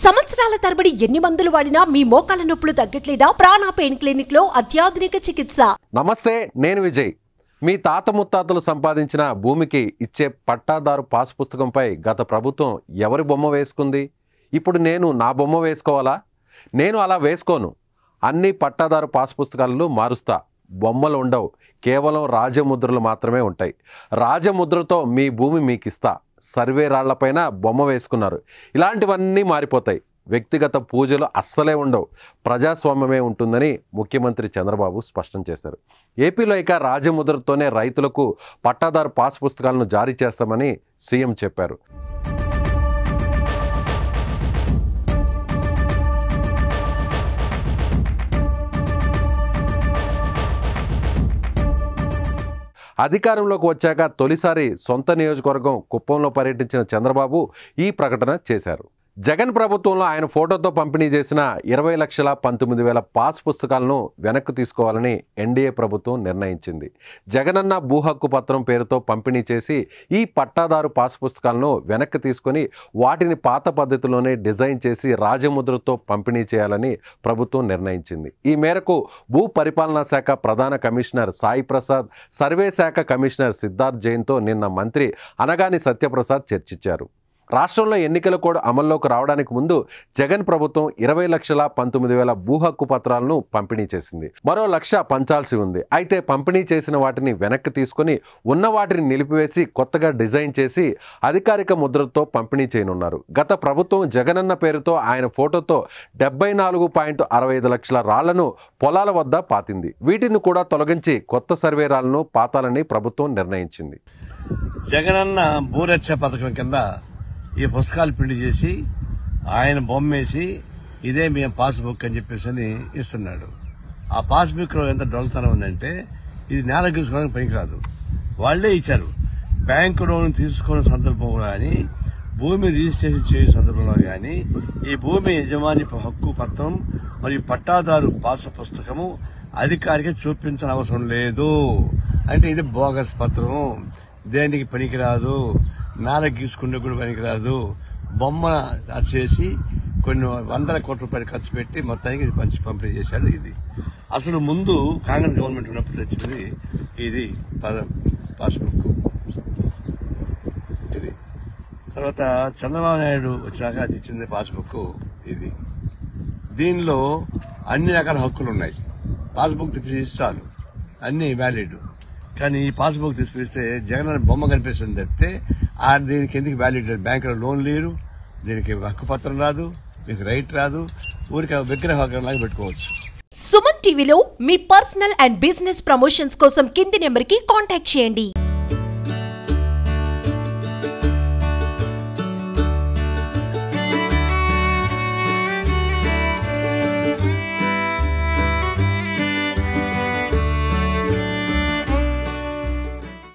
సంవత్సరాల తరబడి ఎన్ని మందులు వాడినా మీ మోకాల నొప్పులు తగ్గట్లేదా? ప్రాణ పెయిన్ క్లినిక్ లో అత్యాధునిక చికిత్స. నమస్తే, నేను విజయ్. మీ తాత ముత్తాతలు సంపాదించిన భూమికి ఇచ్చే పట్టాదారు పాస్ పుస్తకంపై గత ప్రభుత్వం ఎవరి బొమ్మ వేసుకుంది? ఇప్పుడు నేను నా బొమ్మ వేసుకోవాలా? నేను అలా వేసుకోను. అన్ని పట్టాదారు పాస్ పుస్తకాలను మారుస్తా. బొమ్మలు ఉండవు, కేవలం రాజముద్రలు మాత్రమే ఉంటాయి. రాజముద్రతో మీ భూమి మీకు ఇస్తా. సర్వే రాళ్లపైన బొమ్మ వేసుకున్నారు. ఇలాంటివన్నీ మారిపోతాయి. వ్యక్తిగత పూజలు అస్సలే ఉండవు. ప్రజాస్వామ్యమే ఉంటుందని ముఖ్యమంత్రి చంద్రబాబు స్పష్టం చేశారు. ఏపీలో ఇక రాజముద్రతోనే రైతులకు పట్టాదారు పాస్ పుస్తకాలను జారీ చేస్తామని సీఎం చెప్పారు. అధికారంలోకి వచ్చాక తొలిసారి సొంత నియోజకవర్గం కుప్పంలో పర్యటించిన చంద్రబాబు ఈ ప్రకటన చేశారు. జగన్ ప్రభుత్వంలో ఆయన ఫోటోతో పంపిణీ చేసిన 20,19,000 పాస్ పుస్తకాలను వెనక్కి తీసుకోవాలని ఎన్డీఏ ప్రభుత్వం నిర్ణయించింది. జగనన్న భూ హక్కు పత్రం పేరుతో పంపిణీ చేసి ఈ పట్టాదారు పాస్ పుస్తకాలను వెనక్కి తీసుకొని వాటిని పాత పద్ధతిలోనే డిజైన్ చేసి రాజముద్రతో పంపిణీ చేయాలని ప్రభుత్వం నిర్ణయించింది. ఈ మేరకు భూ పరిపాలనా శాఖ ప్రధాన కమిషనర్ సాయి ప్రసాద్, సర్వే శాఖ కమిషనర్ సిద్ధార్థ్ జైన్తో నిన్న మంత్రి అనగాని సత్యప్రసాద్ చర్చించారు. రాష్ట్రంలో ఎన్నికల కోడ్ అమల్లోకి రావడానికి ముందు జగన్ ప్రభుత్వం 20,19,000 భూ హక్కు పత్రాలను పంపిణీ చేసింది. మరో 1,00,000 పంచాల్సి ఉంది. అయితే పంపిణీ చేసిన వాటిని వెనక్కి తీసుకుని ఉన్న వాటిని నిలిపివేసి కొత్తగా డిజైన్ చేసి అధికారిక ముద్రతో పంపిణీ చేయనున్నారు. గత ప్రభుత్వం జగనన్న పేరుతో ఆయన ఫోటోతో 74.65 లక్షల రాళ్లను పొలాల వద్ద పాతింది. వీటిని కూడా తొలగించి కొత్త సర్వే రాళ్లను పాతాలని ప్రభుత్వం నిర్ణయించింది. జగనన్న భూరక్ష పథకం కింద ఈ పుస్తకాలు ప్రింట్ చేసి ఆయన బొమ్మేసి ఇదే మేము పాస్బుక్ అని చెప్పేసి ఇస్తున్నాడు. ఆ పాస్బుక్ లో ఎంత డొల్లతనం ఉందంటే ఇది నేల గీసుకోవడానికి పనికిరాదు. వాళ్లే ఇచ్చారు. బ్యాంకు లోన్ తీసుకున్న సందర్భంలో కానీ, భూమి రిజిస్ట్రేషన్ చేసే సందర్భంలో కానీ ఈ భూమి యజమాని హక్కు పత్రం మరియు పట్టాదారు పాస్ పుస్తకము అధికారికి చూపించిన అవసరం లేదు. అంటే ఇది బోగస్ పత్రం, దేనికి పనికిరాదు, నేల గీసుకునే కూడా పనికిరాదు. బొమ్మ చేసి కొన్ని 100 కోట్ల రూపాయలు ఖర్చు పెట్టి మొత్తానికి ఇది పంపిణీ చేశాడు. ఇది అసలు ముందు కాంగ్రెస్ గవర్నమెంట్ ఉన్నప్పుడు తెచ్చింది ఇది పాస్బుక్. ఇది తర్వాత చంద్రబాబు నాయుడు వచ్చాక అది ఇచ్చింది పాస్బుక్. ఇది దీనిలో అన్ని రకాల హక్కులు ఉన్నాయి. పాస్బుక్ తీసిస్తాను అన్ని వ్యాలిడ్. కానీ ఈ పాస్బుక్ తీసుకొస్తే జగన్ బొమ్మ కనిపిస్తుంది తప్పితే దీనికి ఎందుకు వ్యాలిడ్ లేదు. బ్యాంకులో లోన్ లేరు, దీనికి హక్కు పత్రం రాదు, మీకు రైట్ రాదు. ఊరికి విగ్రహంలాగా పెట్టుకోవచ్చు. సుమన్ టీవీలో మీ పర్సనల్ అండ్ బిజినెస్ ప్రమోషన్స్ కోసం కింది నెంబర్కి కాంటాక్ట్ చేయండి.